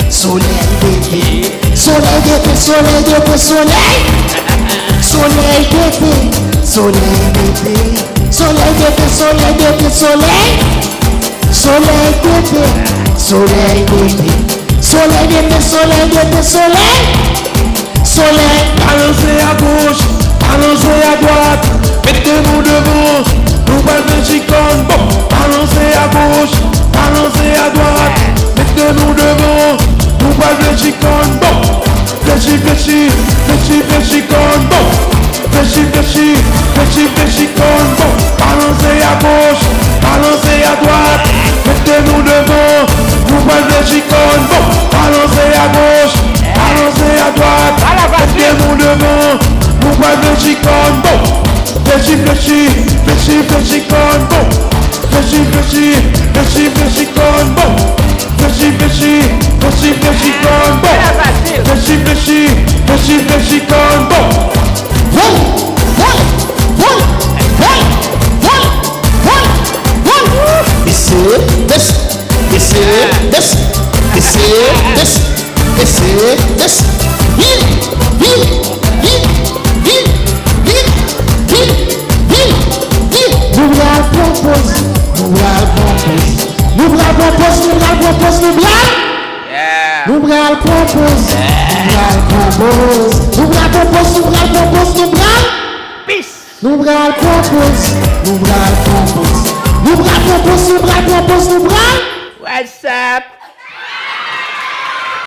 soleil d'été, soleil d'été, soleil d'été, soleil. Soleil d'été, soleil d'été, soleil d'été, soleil d'été, soleil. Soleil d'été, soleil d'été, soleil d'été, soleil d'été, soleil. Soleil. Balancez à gauche, balancez à droite, mettez-vous devant, nous allons chicane. Bon, balancez à gauche, balancez à droite, mettez-nous devant, nous allons chicane. Bon, fléchi, fléchi, fléchi, fléchi, con. Bon, fléchi, fléchi, fléchi, fléchi, con. Bon, balancez à gauche, balancez à droite, mettez-nous devant, nous allons chicane. Bon, balancez à gauche, balancez à droite, mettez-nous devant, nous allons chicane. Bon, fléchi, fléchi, fléchi, fléchi, con. Bon, fléchi, fléchi, fléchi, fléchi, con. Bon, fléchi, fléchi, fléchi, fléchi, con. Bon, fléchi, fléchi, fléchi, fléchi, con. Bon. What's up?